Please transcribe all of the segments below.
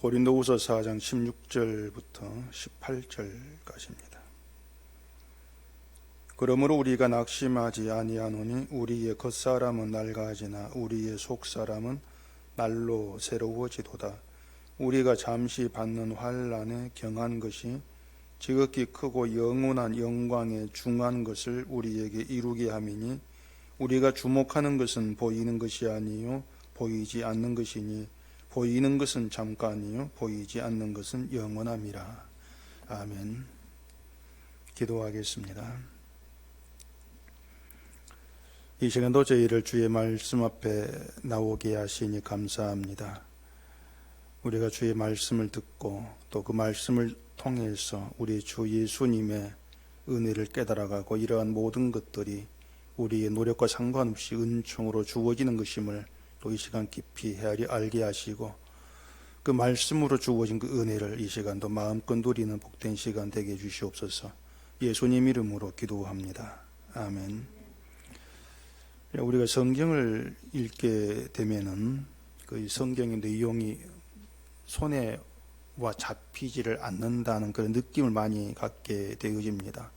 고린도후서 4장 16절부터 18절까지입니다. 그러므로 우리가 낙심하지 아니하노니 우리의 겉사람은 낡아지나 우리의 속사람은 날로 새로워지도다. 우리가 잠시 받는 환난에 경한 것이 지극히 크고 영원한 영광에 중한 것을 우리에게 이루게 함이니 우리가 주목하는 것은 보이는 것이 아니요 보이지 않는 것이니 보이는 것은 잠깐이요 보이지 않는 것은 영원함이라. 아멘. 기도하겠습니다. 이 시간도 저희를 주의 말씀 앞에 나오게 하시니 감사합니다. 우리가 주의 말씀을 듣고 또 그 말씀을 통해서 우리 주 예수님의 은혜를 깨달아가고 이러한 모든 것들이 우리의 노력과 상관없이 은총으로 주어지는 것임을 또 이 시간 깊이 헤아리 알게 하시고 그 말씀으로 주어진 그 은혜를 이 시간도 마음껏 누리는 복된 시간 되게 해주시옵소서. 예수님 이름으로 기도합니다. 아멘. 우리가 성경을 읽게 되면은 그 성경의 내용이 손에 와 잡히지를 않는다는 그런 느낌을 많이 갖게 되어집니다.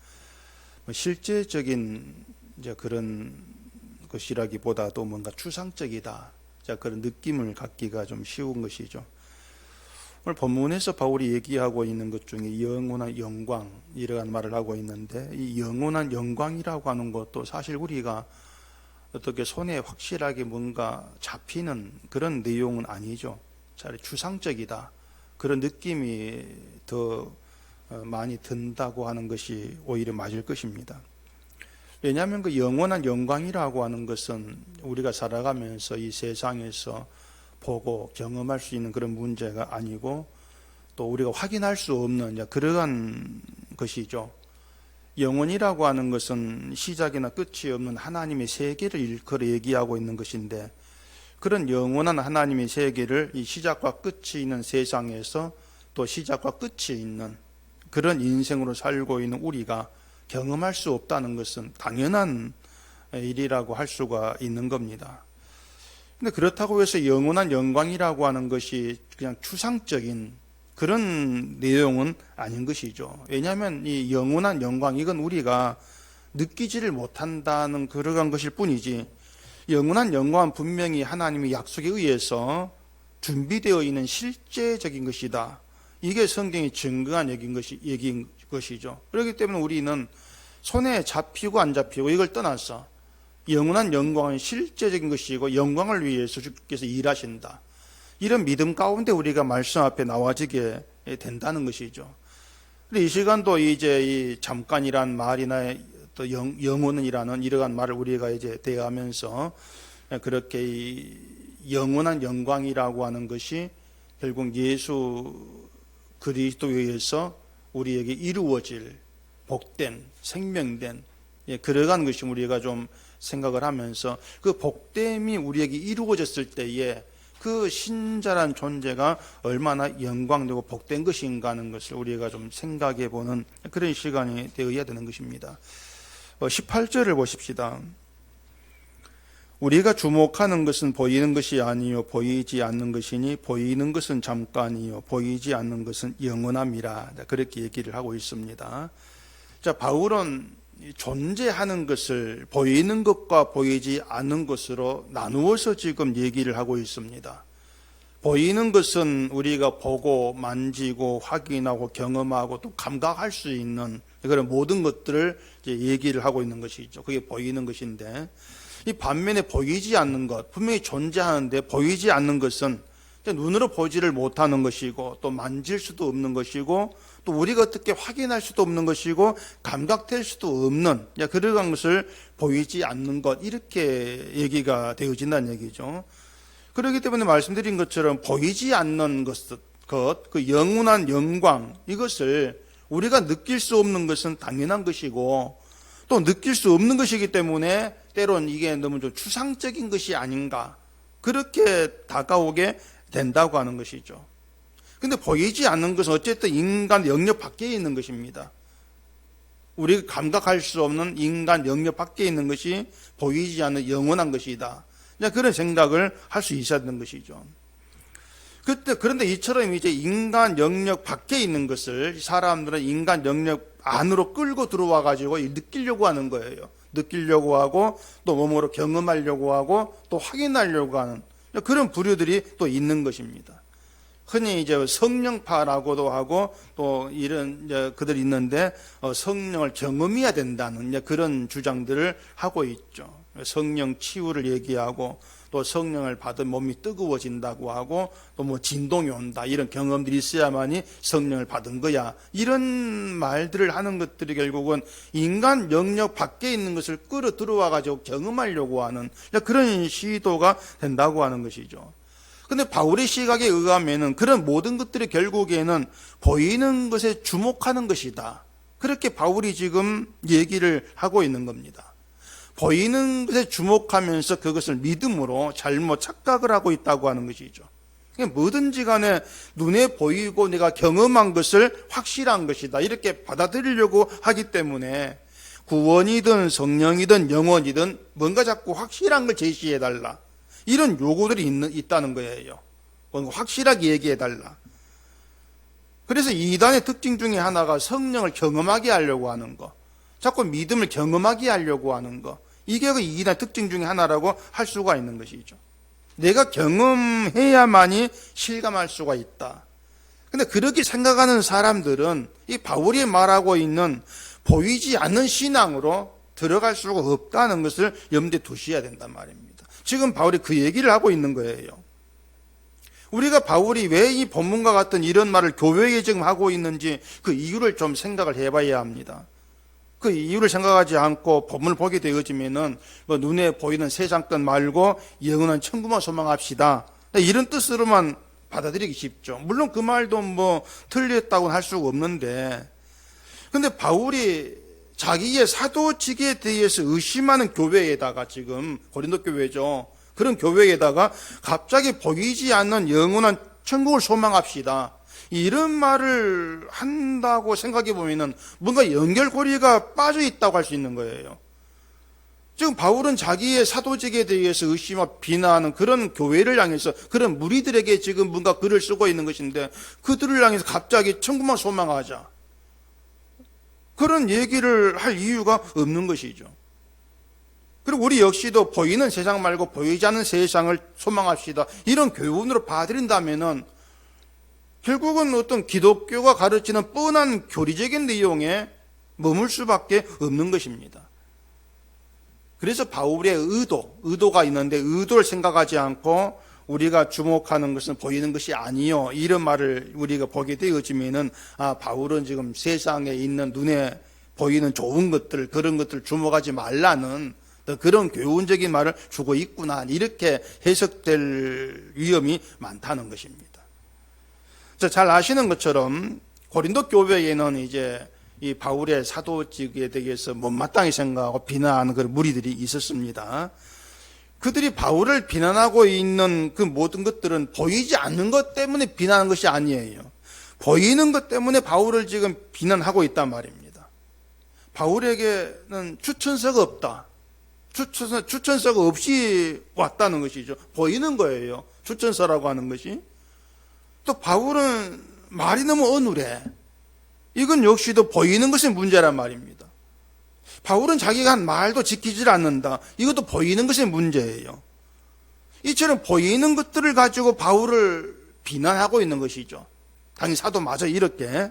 실제적인 이제 그런 것이라기보다도 뭔가 추상적이다, 그런 느낌을 갖기가 좀 쉬운 것이죠. 오늘 본문에서 바울이 얘기하고 있는 것 중에 영원한 영광 이러한 말을 하고 있는데, 이 영원한 영광이라고 하는 것도 사실 우리가 어떻게 손에 확실하게 뭔가 잡히는 그런 내용은 아니죠. 차라리 추상적이다, 그런 느낌이 더 많이 든다고 하는 것이 오히려 맞을 것입니다. 왜냐하면 그 영원한 영광이라고 하는 것은 우리가 살아가면서 이 세상에서 보고 경험할 수 있는 그런 문제가 아니고 또 우리가 확인할 수 없는 그러한 것이죠. 영원이라고 하는 것은 시작이나 끝이 없는 하나님의 세계를 일컬어 얘기하고 있는 것인데, 그런 영원한 하나님의 세계를 이 시작과 끝이 있는 세상에서 또 시작과 끝이 있는 그런 인생으로 살고 있는 우리가 경험할 수 없다는 것은 당연한 일이라고 할 수가 있는 겁니다. 근데 그렇다고 해서 영원한 영광이라고 하는 것이 그냥 추상적인 그런 내용은 아닌 것이죠. 왜냐하면 이 영원한 영광, 이건 우리가 느끼지를 못한다는 그러한 것일 뿐이지, 영원한 영광은 분명히 하나님의 약속에 의해서 준비되어 있는 실제적인 것이다. 이게 성경이 증거한 얘기인 것이죠. 그렇기 때문에 우리는 손에 잡히고 안 잡히고 이걸 떠나서 영원한 영광은 실제적인 것이고 영광을 위해서 주께서 일하신다, 이런 믿음 가운데 우리가 말씀 앞에 나와지게 된다는 것이죠. 이 시간도 이제 이 잠깐이란 말이나 또 영원이라는 이러한 말을 우리가 이제 대하면서 그렇게 이 영원한 영광이라고 하는 것이 결국 예수 그리스도에서 우리에게 이루어질 복된 생명된 그러한 것이 우리가 좀 생각을 하면서 그 복됨이 우리에게 이루어졌을 때에 그 신자란 존재가 얼마나 영광되고 복된 것인가 하는 것을 우리가 좀 생각해 보는 그런 시간이 되어야 되는 것입니다. 18절을 보십시다. 우리가 주목하는 것은 보이는 것이 아니요 보이지 않는 것이니 보이는 것은 잠깐이요 보이지 않는 것은 영원함이라. 그렇게 얘기를 하고 있습니다. 자, 바울은 존재하는 것을 보이는 것과 보이지 않는 것으로 나누어서 지금 얘기를 하고 있습니다. 보이는 것은 우리가 보고 만지고 확인하고 경험하고 또 감각할 수 있는 그런 모든 것들을 이제 얘기를 하고 있는 것이죠. 그게 보이는 것인데, 이 반면에 보이지 않는 것, 분명히 존재하는데 보이지 않는 것은 눈으로 보지를 못하는 것이고 또 만질 수도 없는 것이고 또 우리가 어떻게 확인할 수도 없는 것이고 감각될 수도 없는 그러한 것을 보이지 않는 것, 이렇게 얘기가 되어진다는 얘기죠. 그렇기 때문에 말씀드린 것처럼 보이지 않는 것, 그 영원한 영광, 이것을 우리가 느낄 수 없는 것은 당연한 것이고 또 느낄 수 없는 것이기 때문에 때론 이게 너무 좀 추상적인 것이 아닌가, 그렇게 다가오게 된다고 하는 것이죠. 근데 보이지 않는 것은 어쨌든 인간 영역 밖에 있는 것입니다. 우리가 감각할 수 없는 인간 영역 밖에 있는 것이 보이지 않는 영원한 것이다. 그런 생각을 할 수 있어야 되는 것이죠. 그런데 이처럼 이제 인간 영역 밖에 있는 것을 사람들은 인간 영역 안으로 끌고 들어와 가지고 느끼려고 하는 거예요. 느끼려고 하고 또 몸으로 경험하려고 하고 또 확인하려고 하는 그런 부류들이 또 있는 것입니다. 흔히 이제 성령파라고도 하고 또 이런 그들이 있는데 성령을 경험해야 된다는 그런 주장들을 하고 있죠. 성령 치유를 얘기하고 또 성령을 받은 몸이 뜨거워진다고 하고 또 뭐 진동이 온다 이런 경험들이 있어야만이 성령을 받은 거야 이런 말들을 하는 것들이 결국은 인간 영역 밖에 있는 것을 끌어 들어와 가지고 경험하려고 하는 그런 시도가 된다고 하는 것이죠. 근데 바울의 시각에 의하면은 그런 모든 것들이 결국에는 보이는 것에 주목하는 것이다. 그렇게 바울이 지금 얘기를 하고 있는 겁니다. 보이는 것에 주목하면서 그것을 믿음으로 잘못 착각을 하고 있다고 하는 것이죠. 뭐든지 간에 눈에 보이고 내가 경험한 것을 확실한 것이다. 이렇게 받아들이려고 하기 때문에 구원이든 성령이든 영원이든 뭔가 자꾸 확실한 걸 제시해달라. 이런 요구들이 있다는 거예요. 뭔가 확실하게 얘기해달라. 그래서 이단의 특징 중에 하나가 성령을 경험하게 하려고 하는 거. 자꾸 믿음을 경험하게 하려고 하는 거. 이게 그 이단의 특징 중에 하나라고 할 수가 있는 것이죠. 내가 경험해야만이 실감할 수가 있다. 근데 그렇게 생각하는 사람들은 이 바울이 말하고 있는 보이지 않는 신앙으로 들어갈 수가 없다는 것을 염두에 두셔야 된단 말입니다. 지금 바울이 그 얘기를 하고 있는 거예요. 우리가 바울이 왜 이 본문과 같은 이런 말을 교회에 지금 하고 있는지 그 이유를 좀 생각을 해봐야 합니다. 그 이유를 생각하지 않고 본문을 보게 되어지면은 뭐 눈에 보이는 세상 것 말고 영원한 천국만 소망합시다. 이런 뜻으로만 받아들이기 쉽죠. 물론 그 말도 뭐 틀렸다고는 할 수가 없는데, 근데 바울이 자기의 사도직에 대해서 의심하는 교회에다가 지금 고린도 교회죠. 그런 교회에다가 갑자기 보이지 않는 영원한 천국을 소망합시다. 이런 말을 한다고 생각해 보면은 뭔가 연결고리가 빠져 있다고 할 수 있는 거예요. 지금 바울은 자기의 사도직에 대해서 의심하고 비난하는 그런 교회를 향해서 그런 무리들에게 지금 뭔가 글을 쓰고 있는 것인데 그들을 향해서 갑자기 천국만 소망하자. 그런 얘기를 할 이유가 없는 것이죠. 그리고 우리 역시도 보이는 세상 말고 보이지 않는 세상을 소망합시다. 이런 교훈으로 받아들인다면은 결국은 어떤 기독교가 가르치는 뻔한 교리적인 내용에 머물 수밖에 없는 것입니다. 그래서 바울의 의도가 있는데 의도를 생각하지 않고 우리가 주목하는 것은 보이는 것이 아니요. 이런 말을 우리가 보게 되어지면은 바울은 지금 세상에 있는 눈에 보이는 좋은 것들, 그런 것들 주목하지 말라는 그런 교훈적인 말을 주고 있구나. 이렇게 해석될 위험이 많다는 것입니다. 잘 아시는 것처럼 고린도 교회에는 이제 이 바울의 사도직에 대해서 못마땅히 생각하고 비난하는 그런 무리들이 있었습니다. 그들이 바울을 비난하고 있는 그 모든 것들은 보이지 않는 것 때문에 비난하는 것이 아니에요. 보이는 것 때문에 바울을 지금 비난하고 있단 말입니다. 바울에게는 추천서가 없다. 추천서가 없이 왔다는 것이죠. 보이는 거예요. 추천서라고 하는 것이. 또 바울은 말이 너무 어눌해. 이건 역시도 보이는 것의 문제란 말입니다. 바울은 자기가 한 말도 지키질 않는다. 이것도 보이는 것의 문제예요. 이처럼 보이는 것들을 가지고 바울을 비난하고 있는 것이죠. 당연히 사도마저 이렇게.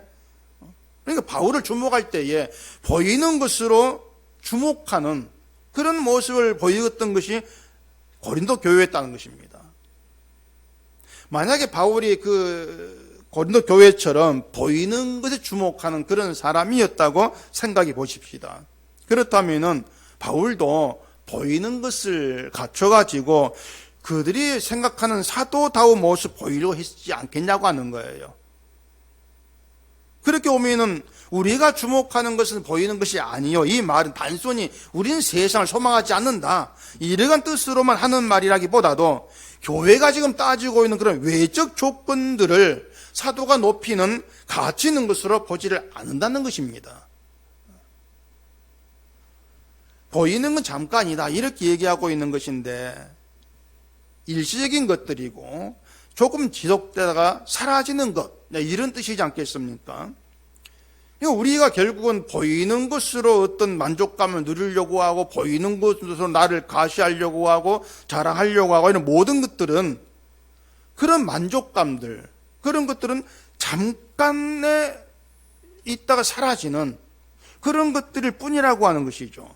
그러니까 바울을 주목할 때에 보이는 것으로 주목하는 그런 모습을 보였던 것이 고린도 교회였다는 것입니다. 만약에 바울이 그 고린도 교회처럼 보이는 것에 주목하는 그런 사람이었다고 생각해 보십시다. 그렇다면은 바울도 보이는 것을 갖춰가지고 그들이 생각하는 사도다운 모습 보이려고 했지 않겠냐고 하는 거예요. 그렇게 오면은 우리가 주목하는 것은 보이는 것이 아니요. 이 말은 단순히 우리는 세상을 소망하지 않는다. 이러한 뜻으로만 하는 말이라기보다도 교회가 지금 따지고 있는 그런 외적 조건들을 사도가 높이는 가치 있는 것으로 보지를 않는다는 것입니다. 보이는 건 잠깐이다. 이렇게 얘기하고 있는 것인데 일시적인 것들이고 조금 지속되다가 사라지는 것, 이런 뜻이지 않겠습니까? 우리가 결국은 보이는 것으로 어떤 만족감을 누리려고 하고, 보이는 것으로 나를 가시하려고 하고, 자랑하려고 하고, 이런 모든 것들은, 그런 만족감들, 그런 것들은 잠깐에 있다가 사라지는 그런 것들일 뿐이라고 하는 것이죠.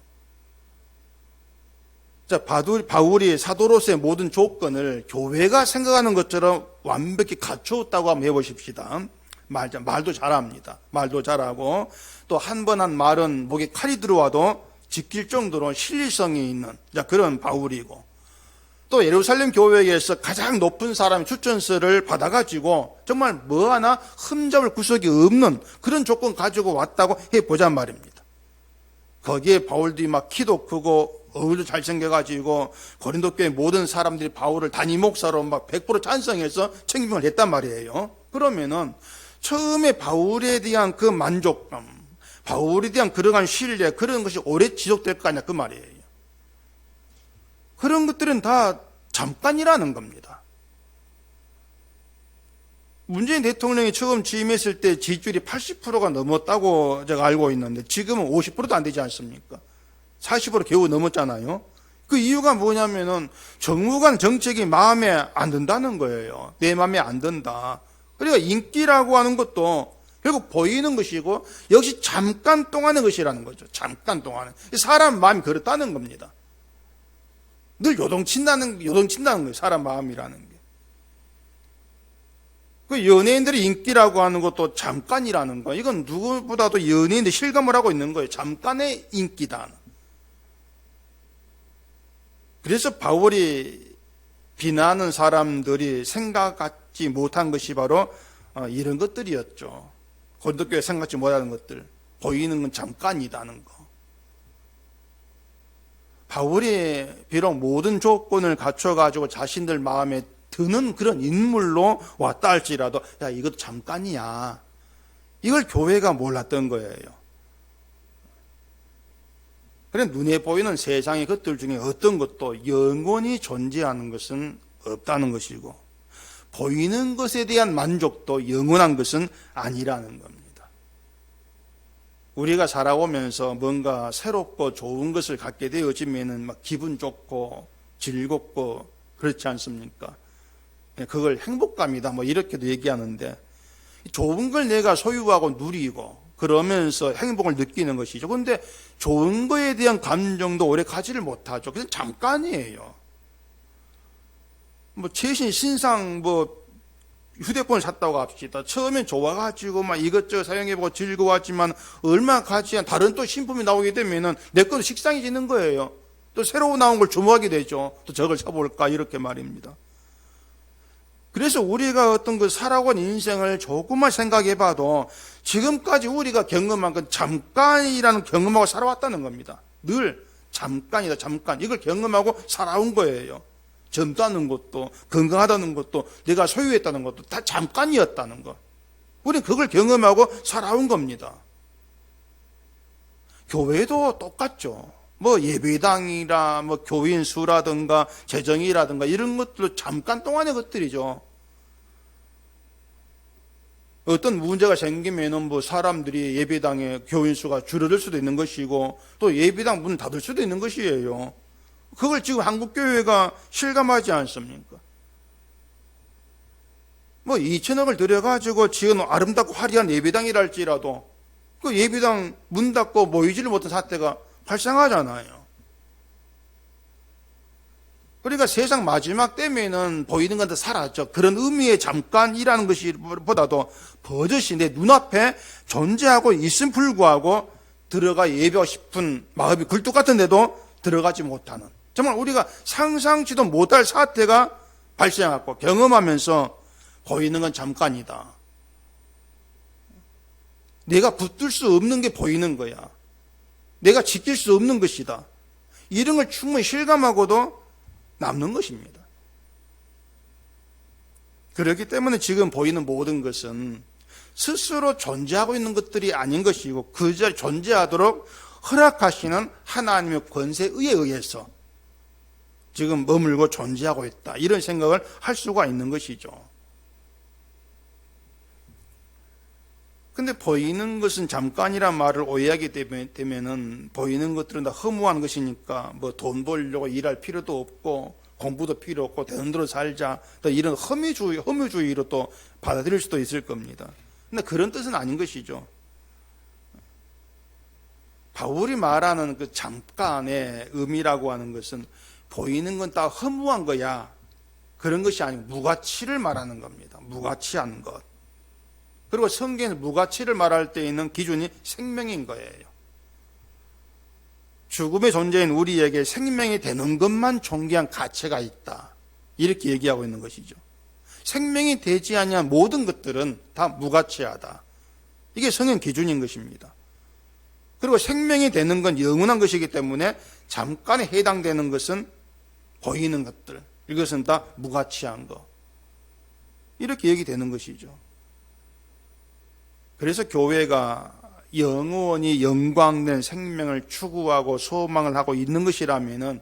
자, 바울이 사도로서의 모든 조건을 교회가 생각하는 것처럼 완벽히 갖추었다고 한번 해보십시다. 말도 잘합니다. 말도 잘하고, 또 한 번 한 말은 목에 칼이 들어와도 지킬 정도로 신리성이 있는 그런 바울이고, 또 예루살렘 교회에서 가장 높은 사람이 추천서를 받아가지고 정말 뭐 하나 흠잡을 구석이 없는 그런 조건 가지고 왔다고 해보잔 말입니다. 거기에 바울도 막 키도 크고 얼굴도 잘생겨가지고 고린도 교회 모든 사람들이 바울을 단임 목사로 막 100% 찬성해서 책임을 했단 말이에요. 그러면은 처음에 바울에 대한 그 만족감, 바울에 대한 그러한 신뢰, 그런 것이 오래 지속될 거 아니야 그 말이에요. 그런 것들은 다 잠깐이라는 겁니다. 문재인 대통령이 처음 취임했을 때 지지율이 80%가 넘었다고 제가 알고 있는데 지금은 50%도 안 되지 않습니까? 40% 겨우 넘었잖아요. 그 이유가 뭐냐면은 정무관 정책이 마음에 안 든다는 거예요. 내 마음에 안 든다. 그러니까 인기라고 하는 것도 결국 보이는 것이고 역시 잠깐 동안의 것이라는 거죠. 잠깐 동안에. 사람 마음이 그렇다는 겁니다. 늘 요동친다는 거예요. 사람 마음이라는 게. 그 연예인들의 인기라고 하는 것도 잠깐이라는 거. 이건 누구보다도 연예인들이 실감을 하고 있는 거예요. 잠깐의 인기다. 그래서 바울이 비난하는 사람들이 생각하지 못한 것이 바로 이런 것들이었죠. 고린도 교회 생각하지 못하는 것들. 보이는 건 잠깐이다는 거. 바울이 비록 모든 조건을 갖춰가지고 자신들 마음에 드는 그런 인물로 왔다 할지라도 야 이것도 잠깐이야. 이걸 교회가 몰랐던 거예요. 그래 눈에 보이는 세상의 것들 중에 어떤 것도 영원히 존재하는 것은 없다는 것이고 보이는 것에 대한 만족도 영원한 것은 아니라는 겁니다. 우리가 살아오면서 뭔가 새롭고 좋은 것을 갖게 되어지면은 막 기분 좋고 즐겁고 그렇지 않습니까? 그걸 행복감이다 뭐 이렇게도 얘기하는데 좋은 걸 내가 소유하고 누리고 그러면서 행복을 느끼는 것이죠. 그런데 좋은 거에 대한 감정도 오래 가지를 못하죠. 그냥 잠깐이에요. 뭐 최신 신상 휴대폰을 샀다고 합시다. 처음엔 좋아가지고 막 이것저것 사용해보고 즐거웠지만 얼마 가지 않은 다른 또 신품이 나오게 되면은 내 것도 식상해지는 거예요. 또 새로 나온 걸 주목하게 되죠. 또 저걸 사볼까 이렇게 말입니다. 그래서 우리가 어떤 그 살아온 인생을 조금만 생각해봐도 지금까지 우리가 경험한 건 잠깐이라는 경험하고 살아왔다는 겁니다. 늘 잠깐이다 잠깐 이걸 경험하고 살아온 거예요. 젊다는 것도 건강하다는 것도 내가 소유했다는 것도 다 잠깐이었다는 것. 우리는 그걸 경험하고 살아온 겁니다. 교회도 똑같죠. 뭐 예배당이라 뭐 교인 수라든가 재정이라든가 이런 것들도 잠깐 동안의 것들이죠. 어떤 문제가 생기면은 뭐 사람들이 예배당에 교인 수가 줄어들 수도 있는 것이고 또 예배당 문 닫을 수도 있는 것이에요. 그걸 지금 한국교회가 실감하지 않습니까? 뭐 2천억을 들여가지고 지은 아름답고 화려한 예배당이랄지라도 그 예배당 문 닫고 모이지를 못한 사태가 발생하잖아요. 그러니까 세상 마지막 때면은 보이는 건 다 사라져. 그런 의미의 잠깐이라는 것이 보다도 버젓이 내 눈앞에 존재하고 있음 불구하고 들어가 예배하고 싶은 마음이 굴뚝 같은데도 들어가지 못하는 정말 우리가 상상치도 못할 사태가 발생하고 경험하면서 보이는 건 잠깐이다. 내가 붙들 수 없는 게 보이는 거야. 내가 지킬 수 없는 것이다. 이런 걸 충분히 실감하고도 남는 것입니다. 그렇기 때문에 지금 보이는 모든 것은 스스로 존재하고 있는 것들이 아닌 것이고 그 자리에 존재하도록 허락하시는 하나님의 권세에 의해서 지금 머물고 존재하고 있다. 이런 생각을 할 수가 있는 것이죠. 근데 보이는 것은 잠깐이란 말을 오해하게 되면은 보이는 것들은 다 허무한 것이니까 뭐 돈 벌려고 일할 필요도 없고 공부도 필요 없고 되는 대로 살자. 또 이런 허무주의로 또 받아들일 수도 있을 겁니다. 근데 그런 뜻은 아닌 것이죠. 바울이 말하는 그 잠깐의 의미라고 하는 것은 보이는 건 다 허무한 거야. 그런 것이 아니고 무가치를 말하는 겁니다. 무가치한 것. 그리고 성경에서 무가치를 말할 때 있는 기준이 생명인 거예요. 죽음의 존재인 우리에게 생명이 되는 것만 존귀한 가치가 있다. 이렇게 얘기하고 있는 것이죠. 생명이 되지 아니한 모든 것들은 다 무가치하다. 이게 성경 기준인 것입니다. 그리고 생명이 되는 건 영원한 것이기 때문에 잠깐에 해당되는 것은 보이는 것들, 이것은 다 무가치한 것. 이렇게 얘기되는 것이죠. 그래서 교회가 영원히 영광된 생명을 추구하고 소망을 하고 있는 것이라면은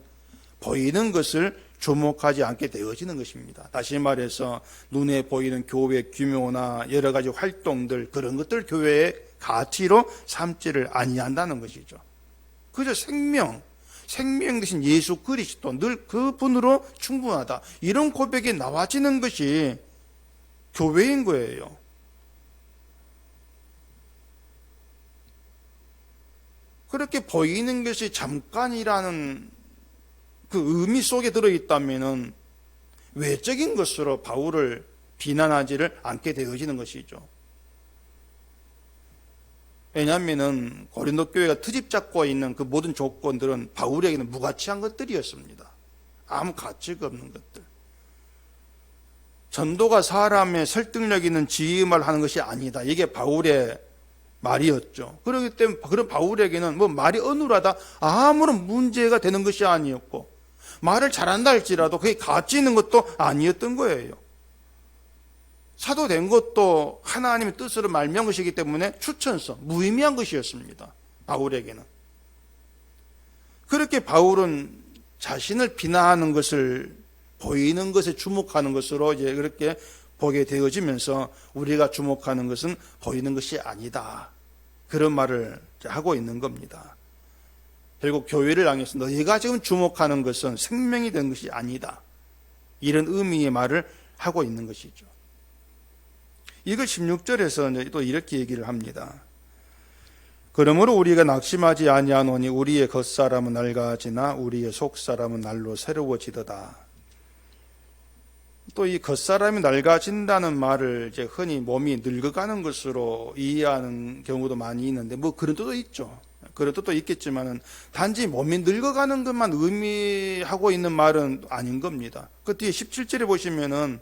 보이는 것을 주목하지 않게 되어지는 것입니다. 다시 말해서 눈에 보이는 교회 규모나 여러 가지 활동들, 그런 것들 교회의 가치로 삼지를 아니한다는 것이죠. 그저 생명 대신 예수 그리스도, 늘 그분으로 충분하다. 이런 고백이 나와지는 것이 교회인 거예요. 그렇게 보이는 것이 잠깐이라는 그 의미 속에 들어있다면은 외적인 것으로 바울을 비난하지를 않게 되어지는 것이죠. 왜냐하면은 고린도 교회가 트집 잡고 있는 그 모든 조건들은 바울에게는 무가치한 것들이었습니다. 아무 가치가 없는 것들. 전도가 사람의 설득력 있는 지휘말 하는 것이 아니다. 이게 바울의 말이었죠. 그렇기 때문에 그런 바울에게는 뭐 말이 어눌하다 아무런 문제가 되는 것이 아니었고, 말을 잘한다 할지라도 그게 가치 있는 것도 아니었던 거예요. 사도된 것도 하나님의 뜻으로 말미암은 것이기 때문에 추천서, 무의미한 것이었습니다. 바울에게는. 그렇게 바울은 자신을 비난하는 것을 보이는 것에 주목하는 것으로 이제 그렇게 보게 되어지면서 우리가 주목하는 것은 보이는 것이 아니다. 그런 말을 하고 있는 겁니다. 결국 교회를 향해서 너희가 지금 주목하는 것은 생명이 된 것이 아니다. 이런 의미의 말을 하고 있는 것이죠. 이걸 16절에서 또 이렇게 얘기를 합니다. 그러므로 우리가 낙심하지 아니하노니 우리의 겉사람은 낡아지나 우리의 속사람은 날로 새로워지도다. 또 이 겉사람이 낡아진다는 말을 이제 흔히 몸이 늙어가는 것으로 이해하는 경우도 많이 있는데, 뭐 그런 뜻도 있죠. 그런 뜻도 있겠지만은 단지 몸이 늙어가는 것만 의미하고 있는 말은 아닌 겁니다. 그 뒤에 17절에 보시면은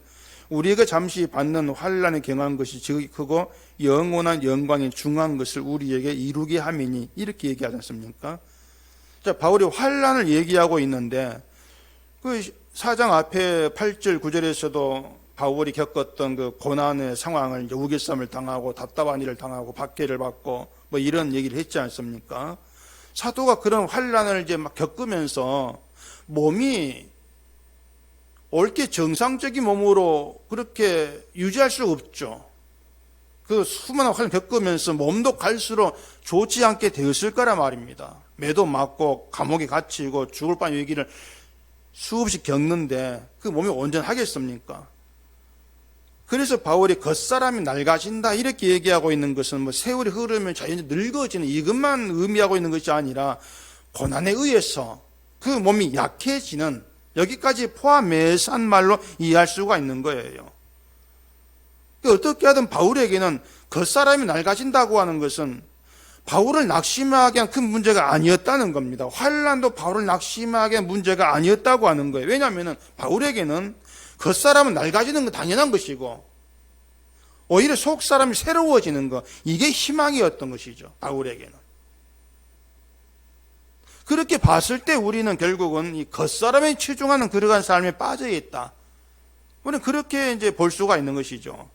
우리가 잠시 받는 환난에 경한 것이 지극히 크고 영원한 영광이 중한 것을 우리에게 이루게 함이니, 이렇게 얘기하지 않습니까? 자, 바울이 환난을 얘기하고 있는데 그 4장 앞에 8절 9절에서도 바울이 겪었던 그 고난의 상황을 이제 우겨쌈을 당하고 답답한 일을 당하고 박해를 받고 뭐 이런 얘기를 했지 않습니까? 사도가 그런 환난을 이제 막 겪으면서 몸이 옳게 정상적인 몸으로 그렇게 유지할 수 없죠. 그 수많은 환난을 겪으면서 몸도 갈수록 좋지 않게 되었을 거란 말입니다. 매도 맞고 감옥에 갇히고 죽을 뻔한 위기를 수없이 겪는데 그 몸이 온전하겠습니까? 그래서 바울이 겉사람이 낡아진다 이렇게 얘기하고 있는 것은 뭐 세월이 흐르면 자연히 늙어지는 이것만 의미하고 있는 것이 아니라 고난에 의해서 그 몸이 약해지는, 여기까지 포함해서 한 말로 이해할 수가 있는 거예요. 어떻게 하든 바울에게는 겉사람이 낡아진다고 하는 것은 바울을 낙심하게 한 큰 문제가 아니었다는 겁니다. 환난도 바울을 낙심하게 한 문제가 아니었다고 하는 거예요. 왜냐하면 바울에게는 겉사람은 낡아지는 건 당연한 것이고 오히려 속사람이 새로워지는 것, 이게 희망이었던 것이죠. 바울에게는. 그렇게 봤을 때 우리는 결국은 이 겉사람에 치중하는 그러한 삶에 빠져 있다. 우리는 그렇게 이제 볼 수가 있는 것이죠.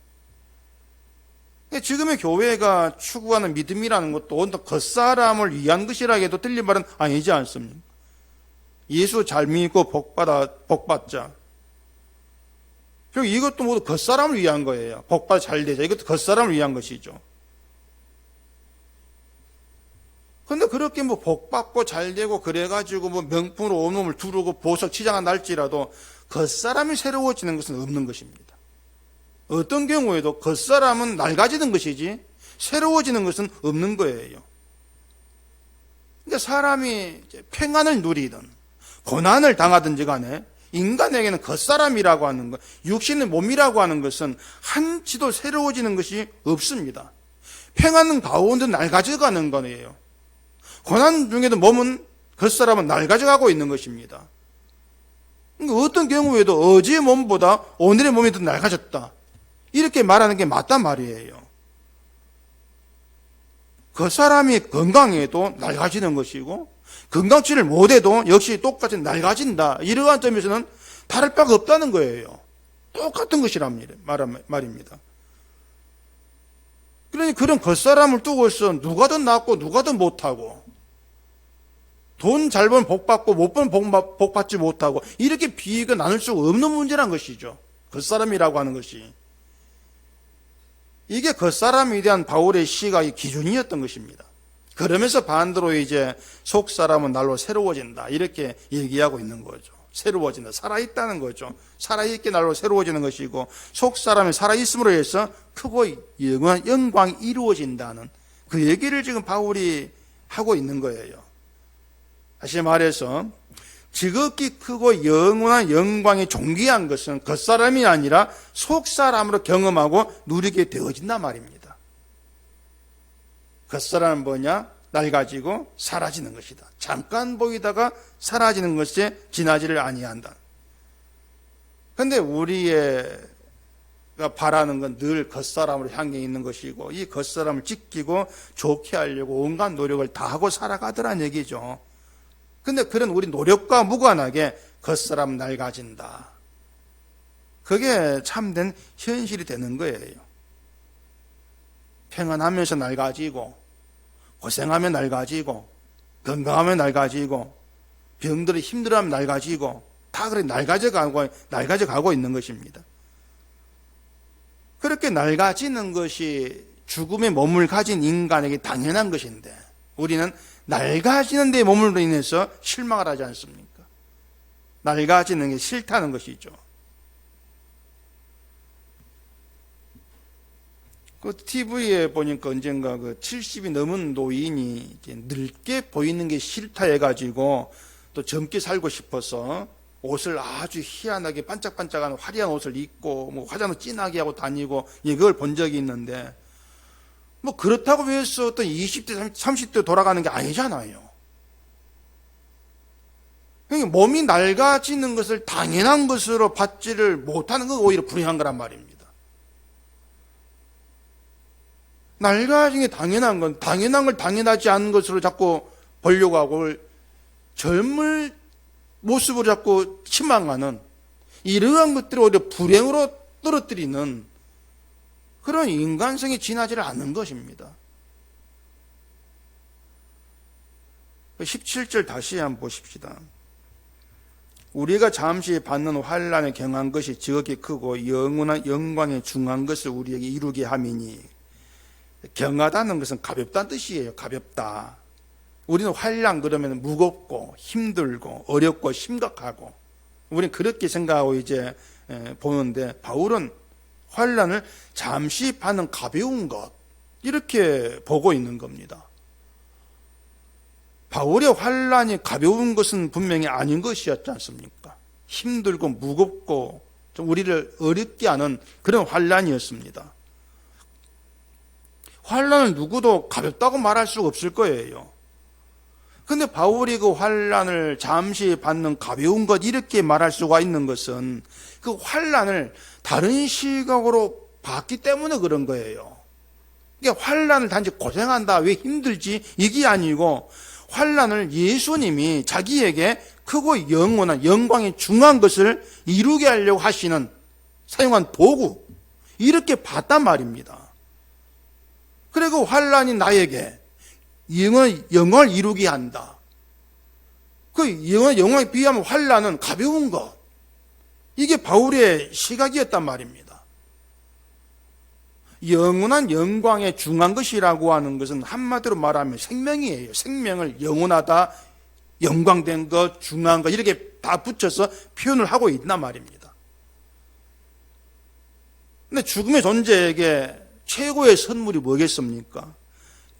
지금의 교회가 추구하는 믿음이라는 것도 온통 겉사람을 위한 것이라 해도 틀린 말은 아니지 않습니까? 예수 잘 믿고 복받자. 그리고 이것도 모두 겉사람을 위한 거예요. 복받아 잘 되자. 이것도 겉사람을 위한 것이죠. 근데 그렇게 뭐 복받고 잘 되고 그래가지고 뭐 명품으로 온몸을 두르고 보석 치장한 날지라도 겉사람이 새로워지는 것은 없는 것입니다. 어떤 경우에도 겉사람은 낡아지는 것이지 새로워지는 것은 없는 거예요. 그러니까 사람이 평안을 누리든 고난을 당하든지 간에 인간에게는 겉사람이라고 하는 것, 육신의 몸이라고 하는 것은 한치도 새로워지는 것이 없습니다. 평안은 가운데 낡아져가는 거예요. 고난 중에도 몸은 겉사람은 낡아져가고 있는 것입니다. 그러니까 어떤 경우에도 어제의 몸보다 오늘의 몸이 더 낡아졌다. 이렇게 말하는 게 맞단 말이에요. 겉사람이 건강해도 낡아지는 것이고 건강치를 못해도 역시 똑같이 낡아진다. 이러한 점에서는 다를 바가 없다는 거예요. 똑같은 것이란 말입니다. 그러니 그런 겉사람을 두고서 누가 더 낫고 누가 더 못하고 돈 잘 번 복받고 못 번 복받지 못하고 이렇게 비교가 나눌 수가 없는 문제란 것이죠. 겉사람이라고 하는 것이. 이게 겉사람에 대한 바울의 시각의 기준이었던 것입니다. 그러면서 반대로 이제 속사람은 날로 새로워진다. 이렇게 얘기하고 있는 거죠. 새로워진다. 살아있다는 거죠. 살아있게 날로 새로워지는 것이고 속사람이 살아있음으로 해서 크고 영원한 영광이 이루어진다는 그 얘기를 지금 바울이 하고 있는 거예요. 다시 말해서 지극히 크고 영원한 영광이 존귀한 것은 겉사람이 아니라 속사람으로 경험하고 누리게 되어진단 말입니다. 겉사람은 뭐냐? 낡아지고 사라지는 것이다. 잠깐 보이다가 사라지는 것에 지나지를 아니한다. 그런데 우리가 바라는 건 늘 겉사람으로 향해 있는 것이고 이 겉사람을 지키고 좋게 하려고 온갖 노력을 다하고 살아가더란 얘기죠. 근데 그런 우리 노력과 무관하게 겉사람 낡아진다. 그게 참된 현실이 되는 거예요. 평안하면서 낡아지고 고생하면 낡아지고 건강하면 낡아지고 병들이 힘들어하면 낡아지고 다 그렇게 낡아져 가고 있는 것입니다. 그렇게 낡아지는 것이 죽음의 몸을 가진 인간에게 당연한 것인데 우리는 낡아지는 데 몸으로 인해서 실망을 하지 않습니까? 낡아지는 게 싫다는 것이죠. 그 TV에 보니까 언젠가 그 70이 넘은 노인이 이제 늙게 보이는 게 싫다 해가지고 또 젊게 살고 싶어서 옷을 아주 희한하게 반짝반짝한 화려한 옷을 입고 뭐 화장도 진하게 하고 다니고 이걸 본 적이 있는데 뭐 그렇다고 해서 어떤 20대, 30대 돌아가는 게 아니잖아요. 그러니까 몸이 낡아지는 것을 당연한 것으로 받지를 못하는 건 오히려 불행한 거란 말입니다. 낡아지는 게 당연한 걸 당연하지 않은 것으로 자꾸 보려고 하고 젊을 모습으로 자꾸 희망하는 이러한 것들을 오히려 불행으로 떨어뜨리는 그런 인간성이 지나지를 않는 것입니다. 17절 다시 한번 보십시다. 우리가 잠시 받는 환난에 경한 것이 지극히 크고 영원한 영광에 중한 것을 우리에게 이루게 함이니 경하다는 것은 가볍다는 뜻이에요. 가볍다. 우리는 환난 그러면 무겁고 힘들고 어렵고 심각하고 우리는 그렇게 생각하고 이제 보는데 바울은 환난을 잠시 받는 가벼운 것 이렇게 보고 있는 겁니다. 바울의 환난이 가벼운 것은 분명히 아닌 것이었지 않습니까? 힘들고 무겁고 좀 우리를 어렵게 하는 그런 환난이었습니다. 환난을 누구도 가볍다고 말할 수가 없을 거예요. 근데 바울이 그 환난을 잠시 받는 가벼운 것 이렇게 말할 수가 있는 것은 그 환난을 다른 시각으로 봤기 때문에 그런 거예요. 그러니까 환난을 단지 고생한다, 왜 힘들지 이게 아니고 환난을 예수님이 자기에게 크고 영원한 영광이 중요한 것을 이루게 하려고 하시는 사용한 도구 이렇게 봤단 말입니다. 그리고 환난이 나에게 영을 이루게 한다. 그 영광에 비하면 환난은 가벼운 것. 이게 바울의 시각이었단 말입니다. 영원한 영광에 중한 것이라고 하는 것은 한마디로 말하면 생명이에요. 생명을 영원하다, 영광된 것, 중한 것 이렇게 다 붙여서 표현을 하고 있단 말입니다. 근데 죽음의 존재에게 최고의 선물이 뭐겠습니까?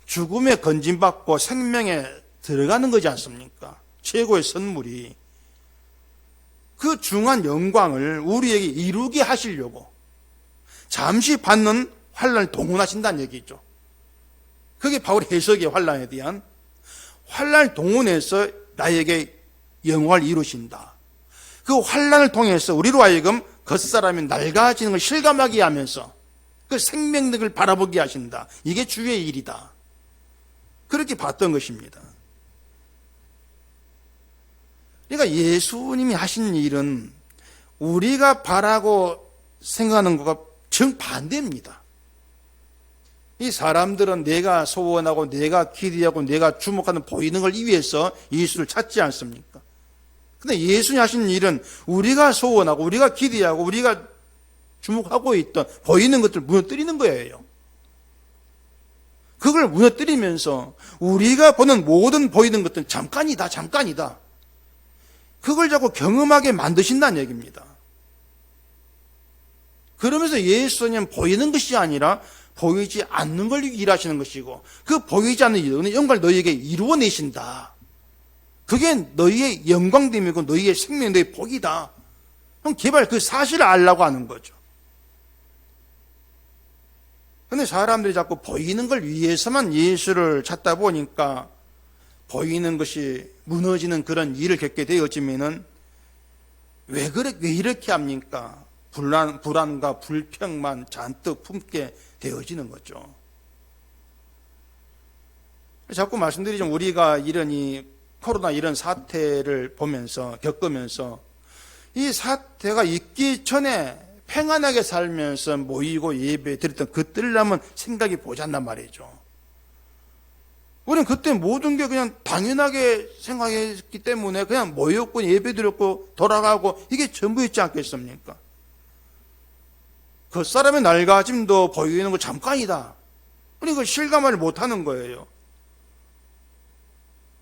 죽음에 건진받고 생명에 들어가는 거지 않습니까? 최고의 선물이 그 중한 영광을 우리에게 이루게 하시려고 잠시 받는 환난을 동원하신다는 얘기죠. 그게 바울의 해석의 환난에 대한 환난을 동원해서 나에게 영광을 이루신다. 그 환난을 통해서 우리로 하여금 겉사람이 낡아지는 걸 실감하게 하면서 그 생명력을 바라보게 하신다. 이게 주의 일이다. 그렇게 봤던 것입니다. 그러니까 예수님이 하신 일은 우리가 바라고 생각하는 것과 정반대입니다. 이 사람들은 내가 소원하고 내가 기대하고 내가 주목하는 보이는 걸 위해서 예수를 찾지 않습니까? 근데 예수님이 하신 일은 우리가 소원하고 우리가 기대하고 우리가 주목하고 있던 보이는 것들을 무너뜨리는 거예요. 그걸 무너뜨리면서 우리가 보는 모든 보이는 것들은 잠깐이다, 잠깐이다. 그걸 자꾸 경험하게 만드신다는 얘기입니다. 그러면서 예수님은 보이는 것이 아니라 보이지 않는 걸 일하시는 것이고 그 보이지 않는 일은 영광을 너희에게 이루어내신다. 그게 너희의 영광됨이고 너희의 생명, 너희의 복이다. 그럼 개발 그 사실을 알라고 하는 거죠. 그런데 사람들이 자꾸 보이는 걸 위해서만 예수를 찾다 보니까 보이는 것이 무너지는 그런 일을 겪게 되어지면은 왜 이렇게 합니까? 불안과 불평만 잔뜩 품게 되어지는 거죠. 자꾸 말씀드리지만 우리가 이런 코로나 이런 사태를 보면서 겪으면서 이 사태가 있기 전에 평안하게 살면서 모이고 예배 드렸던 그때를 한번 생각해 보자단 말이죠. 우리는 그때 모든 게 그냥 당연하게 생각했기 때문에 그냥 모였고 예배 드렸고 돌아가고 이게 전부였지 않겠습니까? 겉사람의 낡아짐도 보이는 거 잠깐이다. 그걸 실감을 못하는 거예요.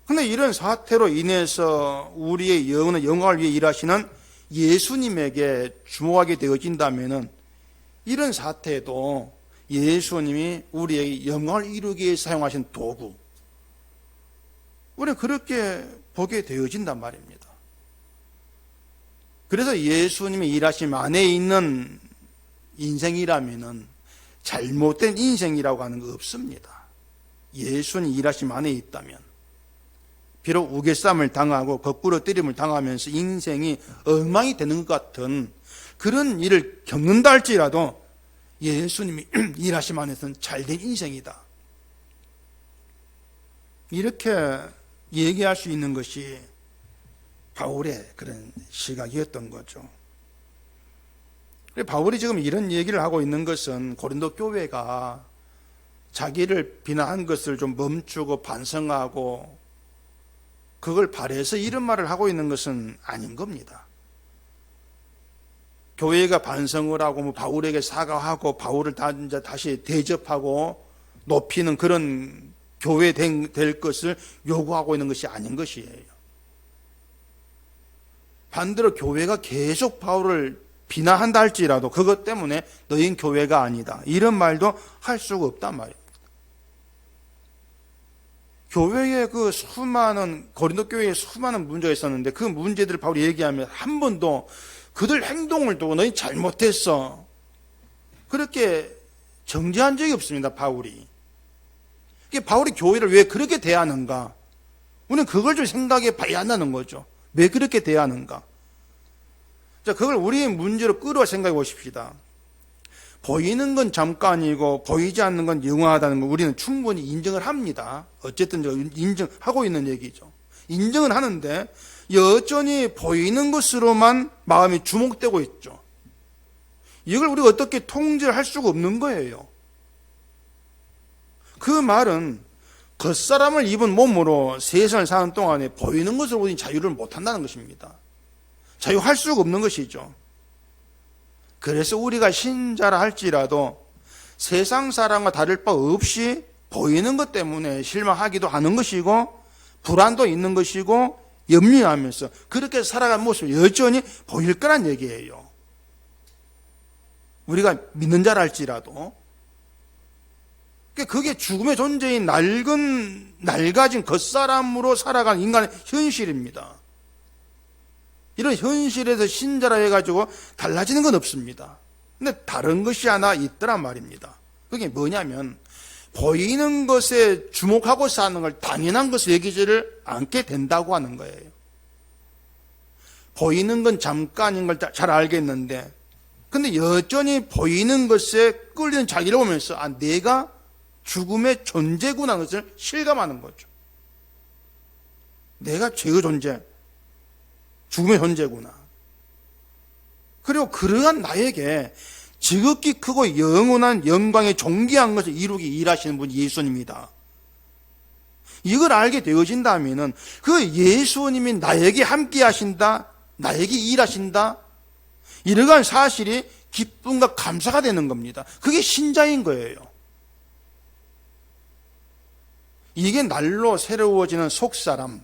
그런데 이런 사태로 인해서 우리의 영광을 위해 일하시는 예수님에게 주목하게 되어진다면 이런 사태도 예수님이 우리의 영광을 이루기 위해 사용하신 도구, 우리는 그렇게 보게 되어진단 말입니다. 그래서 예수님이 일하심 안에 있는 인생이라면 잘못된 인생이라고 하는 거 없습니다. 예수님 일하심 안에 있다면 비록 우겨쌈을 당하고 거꾸로 때림을 당하면서 인생이 엉망이 되는 것 같은 그런 일을 겪는다 할지라도 예수님이 일하심 안에서는 잘된 인생이다. 이렇게 얘기할 수 있는 것이 바울의 그런 시각이었던 거죠. 바울이 지금 이런 얘기를 하고 있는 것은 고린도 교회가 자기를 비난한 것을 좀 멈추고 반성하고 그걸 바래서 이런 말을 하고 있는 것은 아닌 겁니다. 교회가 반성을 하고 바울에게 사과하고 바울을 다시 대접하고 높이는 그런 교회 될 것을 요구하고 있는 것이 아닌 것이에요. 반대로 교회가 계속 바울을 비난한다 할지라도 그것 때문에 너희는 교회가 아니다, 이런 말도 할 수가 없단 말입니다. 교회에 그 수많은 고린도 교회에 수많은 문제가 있었는데 그 문제들을 바울이 얘기하면 한 번도 그들 행동을 두고 너희 잘못했어 그렇게 정죄한 적이 없습니다. 바울이 교회를 왜 그렇게 대하는가, 우리는 그걸 좀 생각해 봐야 한다는 거죠. 왜 그렇게 대하는가. 자, 그걸 우리의 문제로 끌어 생각해 보십시다. 보이는 건 잠깐이고 보이지 않는 건 영원하다는 걸 우리는 충분히 인정을 합니다. 어쨌든 인정하고 있는 얘기죠. 인정은 하는데 여전히 보이는 것으로만 마음이 주목되고 있죠. 이걸 우리가 어떻게 통제할 수가 없는 거예요. 그 말은 겉사람을 입은 몸으로 세상을 사는 동안에 보이는 것으로 우리는 자유를 못한다는 것입니다. 자유할 수가 없는 것이죠. 그래서 우리가 신자라 할지라도 세상 사람과 다를 바 없이 보이는 것 때문에 실망하기도 하는 것이고 불안도 있는 것이고 염려하면서 그렇게 살아가는 모습을 여전히 보일 거란 얘기예요. 우리가 믿는 자라 할지라도. 그게 죽음의 존재인 낡아진 겉사람으로 살아가는 인간의 현실입니다. 이런 현실에서 신자라 해가지고 달라지는 건 없습니다. 근데 다른 것이 하나 있더란 말입니다. 그게 뭐냐면 보이는 것에 주목하고 사는 걸 당연한 것을 여기지를 않게 된다고 하는 거예요. 보이는 건 잠깐인 걸 잘 알겠는데 근데 여전히 보이는 것에 끌리는 자기를 보면서 내가 죽음의 존재구나 하는 것을 실감하는 거죠. 내가 죄의 존재, 죽음의 존재구나. 그리고 그러한 나에게 지극히 크고 영원한 영광의 존귀한 것을 이루기 일하시는 분이 예수님입니다. 이걸 알게 되어진다면 그 예수님이 나에게 함께 하신다, 나에게 일하신다, 이러한 사실이 기쁨과 감사가 되는 겁니다. 그게 신자인 거예요. 이게 날로 새로워지는 속사람,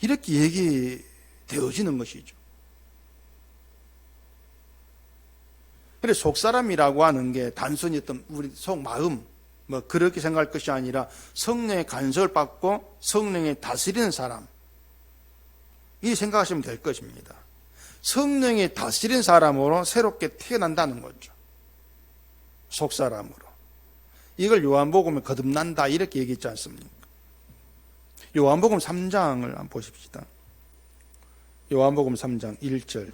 이렇게 얘기되어지는 것이죠. 그래서 속사람이라고 하는 게 단순히 어떤 우리 속마음 그렇게 생각할 것이 아니라 성령의 간섭을 받고 성령에 다스리는 사람, 이 생각하시면 될 것입니다. 성령에 다스리는 사람으로 새롭게 태어난다는 거죠. 속사람으로. 이걸 요한복음에 거듭난다 이렇게 얘기했지 않습니까? 요한복음 3장을 한번 보십시다. 요한복음 3장 1절.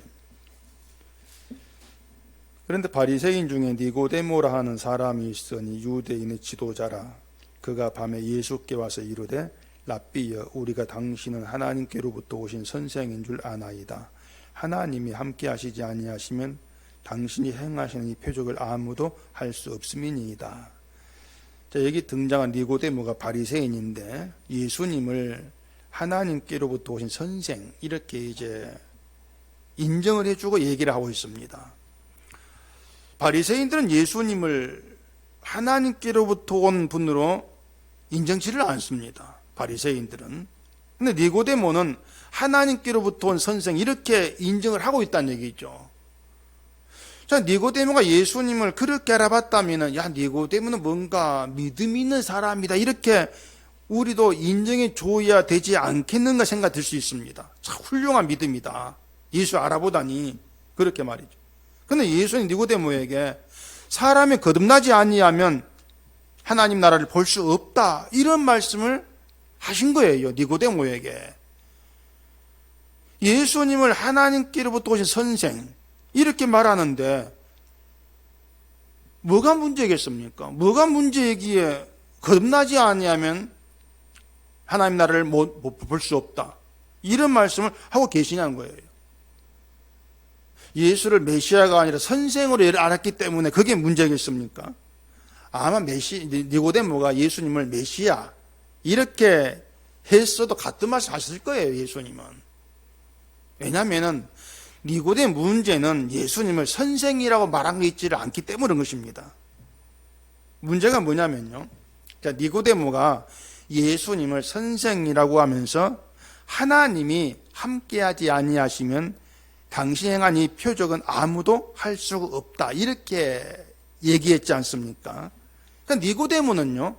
그런데 바리새인 중에 니고데모라 하는 사람이 있으니 유대인의 지도자라. 그가 밤에 예수께 와서 이르되 랍비여 우리가 당신은 하나님께로부터 오신 선생인 줄 아나이다. 하나님이 함께 하시지 아니하시면 당신이 행하시는 이 표적을 아무도 할 수 없음이니이다. 자, 여기 등장한 니고데모가 바리새인인데 예수님을 하나님께로부터 오신 선생 이렇게 이제 인정을 해주고 얘기를 하고 있습니다. 바리새인들은 예수님을 하나님께로부터 온 분으로 인정치를 않습니다. 바리새인들은. 근데 니고데모는 하나님께로부터 온 선생 이렇게 인정을 하고 있다는 얘기죠. 자, 니고데모가 예수님을 그렇게 알아봤다면 야, 니고데모는 뭔가 믿음이 있는 사람이다 이렇게 우리도 인정해 줘야 되지 않겠는가 생각 들 수 있습니다. 참 훌륭한 믿음이다. 예수 알아보다니 그렇게 말이죠. 근데 예수는 니고데모에게 사람이 거듭나지 아니하면 하나님 나라를 볼 수 없다 이런 말씀을 하신 거예요. 니고데모에게. 예수님을 하나님께로부터 오신 선생 이렇게 말하는데 뭐가 문제겠습니까? 뭐가 문제이기에 거듭나지 아니하면 하나님 나라를 볼 수 없다 이런 말씀을 하고 계시냐는 거예요. 예수를 메시아가 아니라 선생으로 알았기 때문에 그게 문제겠습니까? 아마 니고데모가 예수님을 메시아 이렇게 했어도 같은 말씀 하셨을 거예요. 예수님은. 왜냐하면 니고데모 문제는 예수님을 선생이라고 말한 게 있지를 않기 때문에 그런 것입니다. 문제가 뭐냐면요, 자, 니고데모가 예수님을 선생이라고 하면서 하나님이 함께하지 아니하시면 당신이 행한 이 표적은 아무도 할 수가 없다 이렇게 얘기했지 않습니까? 그러니까 니고데모는요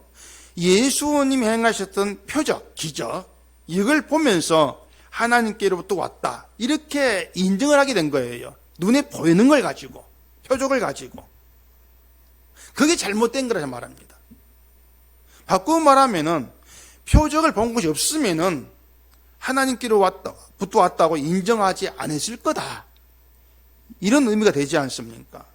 예수님이 행하셨던 표적, 기적 이걸 보면서 하나님께로부터 왔다 이렇게 인정을 하게 된 거예요. 눈에 보이는 걸 가지고, 표적을 가지고. 그게 잘못된 거라고 말합니다. 바꾸어 말하면은 표적을 본 것이 없으면은 하나님께로부터 왔다고 인정하지 않았을 거다 이런 의미가 되지 않습니까?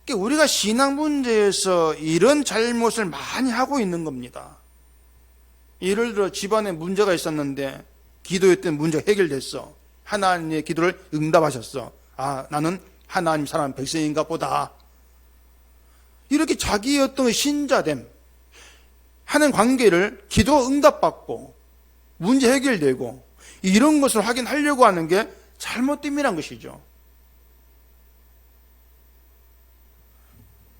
그러니까 우리가 신앙 문제에서 이런 잘못을 많이 하고 있는 겁니다. 예를 들어 집안에 문제가 있었는데 기도했던 문제가 해결됐어. 하나님의 기도를 응답하셨어. 아, 나는 하나님 사람 백성인가 보다. 이렇게 자기의 어떤 신자됨, 하는 관계를 기도가 응답받고 문제 해결되고 이런 것을 확인하려고 하는 게 잘못됨이란 것이죠.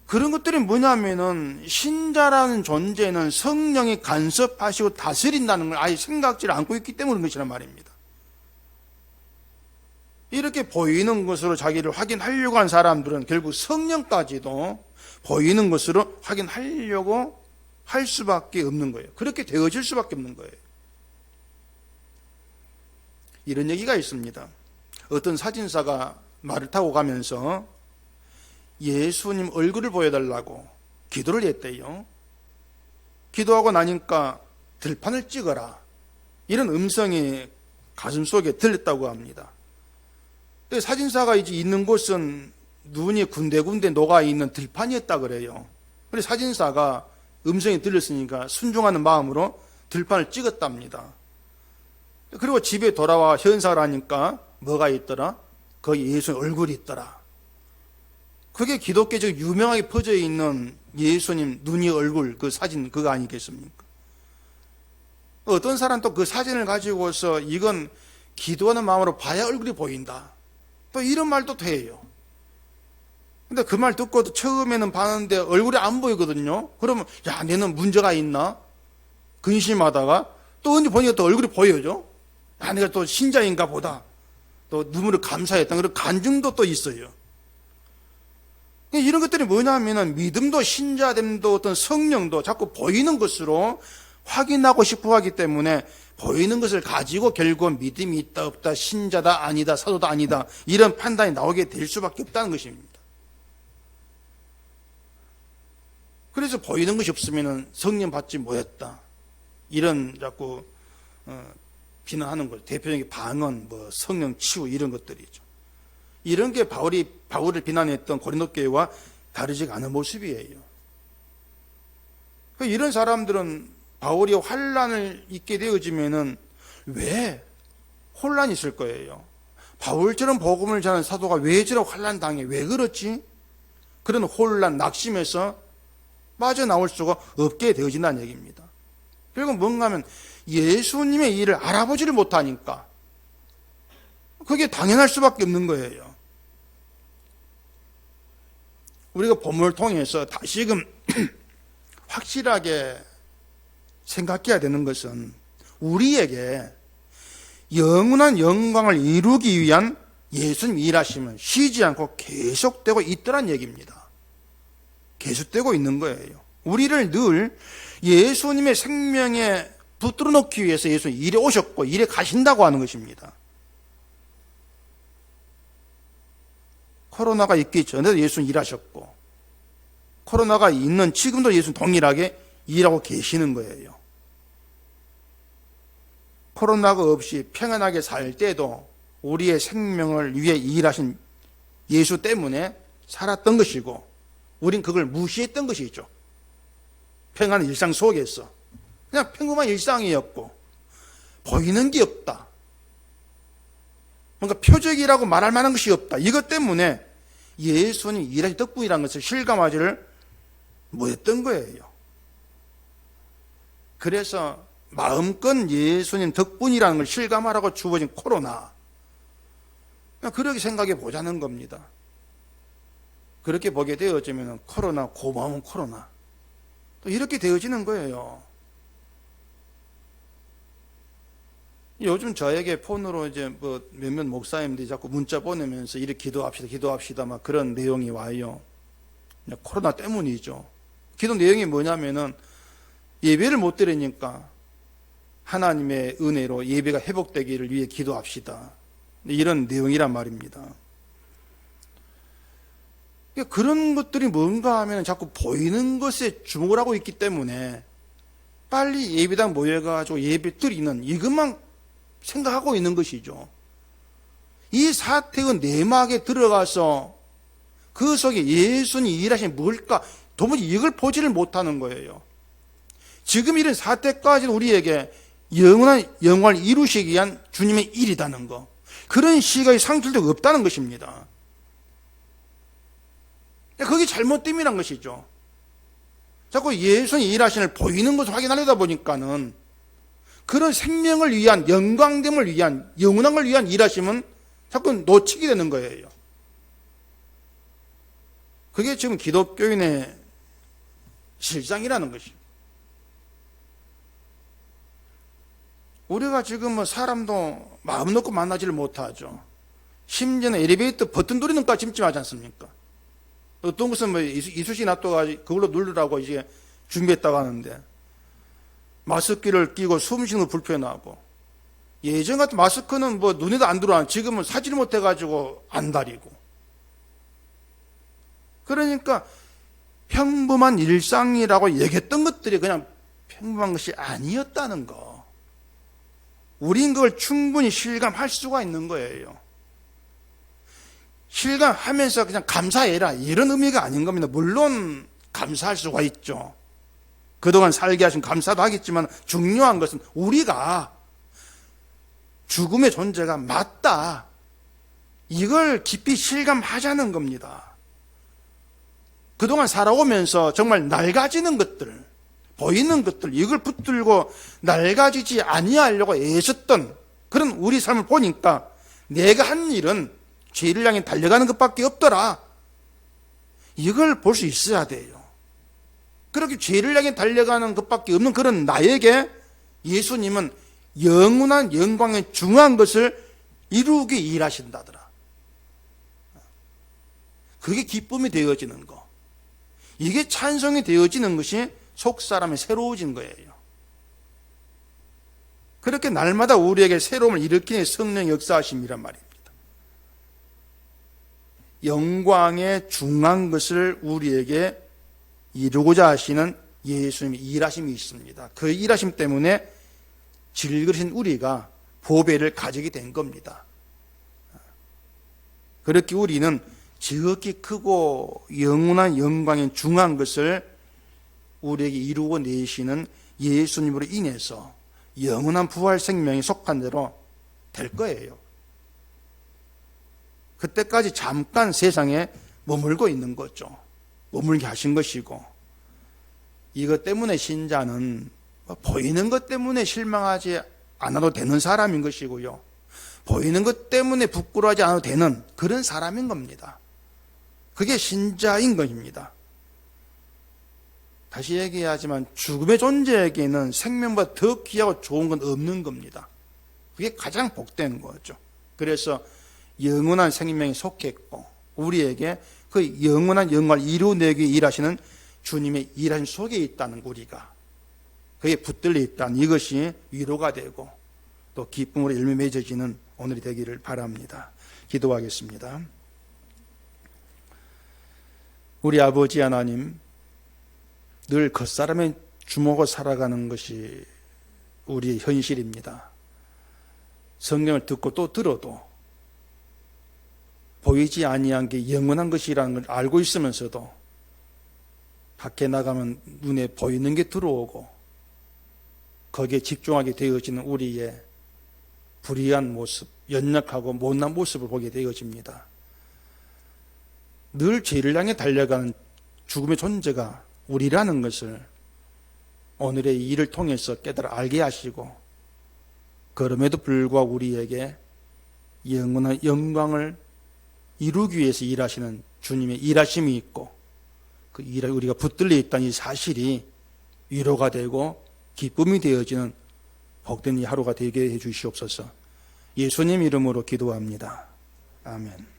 그런 것들이 뭐냐면은 신자라는 존재는 성령이 간섭하시고 다스린다는 걸 아예 생각지를 않고 있기 때문인 것이란 말입니다. 이렇게 보이는 것으로 자기를 확인하려고 한 사람들은 결국 성령까지도 보이는 것으로 확인하려고 할 수밖에 없는 거예요. 그렇게 되어질 수밖에 없는 거예요. 이런 얘기가 있습니다. 어떤 사진사가 말을 타고 가면서 예수님 얼굴을 보여달라고 기도를 했대요. 기도하고 나니까 들판을 찍어라, 이런 음성이 가슴속에 들렸다고 합니다. 사진사가 이제 있는 곳은 눈이 군데군데 녹아있는 들판이었다 그래요. 그래서 사진사가 음성이 들렸으니까 순종하는 마음으로 들판을 찍었답니다. 그리고 집에 돌아와 현상을 하니까 뭐가 있더라? 거기 예수님 얼굴이 있더라. 그게 기독교적 유명하게 퍼져 있는 예수님 눈이 얼굴 그 사진 그거 아니겠습니까? 어떤 사람 또 그 사진을 가지고서 이건 기도하는 마음으로 봐야 얼굴이 보인다, 또 이런 말도 돼요. 근데 그 말 듣고도 처음에는 봤는데 얼굴이 안 보이거든요. 그러면 야, 내는 문제가 있나? 근심하다가 또 언제 보니까 또 얼굴이 보여죠. 야, 내가 또 신자인가 보다, 또 눈물을 감사했던 그런 간증도 또 있어요. 이런 것들이 뭐냐면은 믿음도 신자됨도 어떤 성령도 자꾸 보이는 것으로 확인하고 싶어 하기 때문에 보이는 것을 가지고 결국 믿음이 있다 없다, 신자다 아니다, 사도다 아니다, 이런 판단이 나오게 될 수밖에 없다는 것입니다. 그래서 보이는 것이 없으면 성령 받지 못했다, 이런 자꾸 비난하는 거죠. 대표적인 방언, 뭐 성령 치유 이런 것들이죠. 이런 게 바울을 비난했던 고린도 교회와 다르지 않은 모습이에요. 이런 사람들은 바울이 환난을 잊게 되어지면은 왜 혼란이 있을 거예요. 바울처럼 복음을 전하는 사도가 왜 저런 환난 당해? 왜 그렇지? 그런 혼란, 낙심에서 빠져나올 수가 없게 되어진다는 얘기입니다. 결국 뭔가 하면 예수님의 일을 알아보지를 못하니까 그게 당연할 수밖에 없는 거예요. 우리가 본문을 통해서 다시금 확실하게 생각해야 되는 것은 우리에게 영원한 영광을 이루기 위한 예수님 일하심은 쉬지 않고 계속되고 있더란 얘기입니다. 계속되고 있는 거예요. 우리를 늘 예수님의 생명에 붙들어 놓기 위해서 예수님 일에 오셨고 일에 가신다고 하는 것입니다. 코로나가 있기 전에도 예수님 일하셨고 코로나가 있는 지금도 예수님 동일하게 일하고 계시는 거예요. 코로나가 없이 평안하게 살 때도 우리의 생명을 위해 일하신 예수 때문에 살았던 것이고 우린 그걸 무시했던 것이죠. 평안한 일상 속에서 그냥 평범한 일상이었고 보이는 게 없다, 뭔가 표적이라고 말할 만한 것이 없다, 이것 때문에 예수님 일하신 덕분이라는 것을 실감하지를 못했던 거예요. 그래서 마음껏 예수님 덕분이라는 걸 실감하라고 주어진 코로나, 그렇게 생각해 보자는 겁니다. 그렇게 보게 되어지면 코로나, 고마운 코로나, 또 이렇게 되어지는 거예요. 요즘 저에게 폰으로 이제 뭐 몇몇 목사님들이 자꾸 문자 보내면서 이렇게 기도합시다 막 그런 내용이 와요. 코로나 때문이죠. 기도 내용이 뭐냐면은 예배를 못 드리니까 하나님의 은혜로 예배가 회복되기를 위해 기도합시다, 이런 내용이란 말입니다. 그런 것들이 뭔가 하면 자꾸 보이는 것에 주목을 하고 있기 때문에 빨리 예배당 모여가지고 예배 드리는 이것만 생각하고 있는 것이죠. 이 사태의 내막에 들어가서 그 속에 예수님이 일하신 뭘까 도무지 이걸 보지를 못하는 거예요. 지금 이런 사태까지는 우리에게 영원한 영광을 이루시기 위한 주님의 일이라는 거, 그런 시각이 상실되고 없다는 것입니다. 그게 잘못됨이란 것이죠. 자꾸 예수님이 일하시는 보이는 것을 확인하려다 보니까는 그런 생명을 위한, 영광됨을 위한, 영원한 걸 위한 일하심은 자꾸 놓치게 되는 거예요. 그게 지금 기독교인의 실상이라는 것입니다. 우리가 지금 사람도 마음 놓고 만나지를 못하죠. 심지어는 엘리베이터 버튼 누리는 것까지 찜찜하지 않습니까? 어떤 것은 이쑤시 놔둬가지고 그걸로 누르라고 이제 준비했다고 하는데, 마스크를 끼고 숨 쉬는 거 불편하고, 예전 같은 마스크는 눈에도 안 들어와. 지금은 사지를 못해가지고 안 다리고. 그러니까 평범한 일상이라고 얘기했던 것들이 그냥 평범한 것이 아니었다는 거. 우린 그걸 충분히 실감할 수가 있는 거예요. 실감하면서 그냥 감사해라, 이런 의미가 아닌 겁니다. 물론 감사할 수가 있죠. 그동안 살게 하신 감사도 하겠지만 중요한 것은 우리가 죽음의 존재가 맞다, 이걸 깊이 실감하자는 겁니다. 그동안 살아오면서 정말 낡아지는 것들, 보이는 것들, 이걸 붙들고 낡아지지 아니하려고 애썼던 그런 우리 삶을 보니까 내가 한 일은 죄를 향해 달려가는 것밖에 없더라, 이걸 볼 수 있어야 돼요. 그렇게 죄를 향해 달려가는 것밖에 없는 그런 나에게 예수님은 영원한 영광의 중요한 것을 이루기 일하신다더라. 그게 기쁨이 되어지는 거, 이게 찬송이 되어지는 것이 속사람이 새로워진 거예요. 그렇게 날마다 우리에게 새로움을 일으키는 성령 역사하심이란 말입니다. 영광의 중요한 것을 우리에게 이루고자 하시는 예수님의 일하심이 있습니다. 그 일하심 때문에 질그리신 우리가 보배를 가지게 된 겁니다. 그렇게 우리는 지극히 크고 영원한 영광의 중요한 것을 우리에게 이루고 내시는 예수님으로 인해서 영원한 부활 생명에 속한 대로 될 거예요. 그때까지 잠깐 세상에 머물고 있는 거죠. 머물게 하신 것이고, 이것 때문에 신자는 보이는 것 때문에 실망하지 않아도 되는 사람인 것이고요, 보이는 것 때문에 부끄러워하지 않아도 되는 그런 사람인 겁니다. 그게 신자인 것입니다. 다시 얘기하지만 죽음의 존재에게는 생명보다 더 귀하고 좋은 건 없는 겁니다. 그게 가장 복된 거죠. 그래서 영원한 생명에 속했고, 우리에게 그 영원한 영광을 이루어내기 위해 일하시는 주님의 일하심 속에 있다는 우리가, 그게 붙들려 있다는 이것이 위로가 되고 또 기쁨으로 열매 맺어지는 오늘이 되기를 바랍니다. 기도하겠습니다. 우리 아버지 하나님, 늘 겉사람의 주목을 살아가는 것이 우리의 현실입니다. 성경을 듣고 또 들어도 보이지 아니한 게 영원한 것이라는 걸 알고 있으면서도 밖에 나가면 눈에 보이는 게 들어오고 거기에 집중하게 되어지는 우리의 불의한 모습, 연약하고 못난 모습을 보게 되어집니다. 늘 죄를 향해 달려가는 죽음의 존재가 우리라는 것을 오늘의 이 일을 통해서 깨달아 알게 하시고, 그럼에도 불구하고 우리에게 영원한 영광을 이루기 위해서 일하시는 주님의 일하심이 있고, 그 일에 우리가 붙들려 있다는 이 사실이 위로가 되고 기쁨이 되어지는 복된 이 하루가 되게 해 주시옵소서. 예수님 이름으로 기도합니다. 아멘.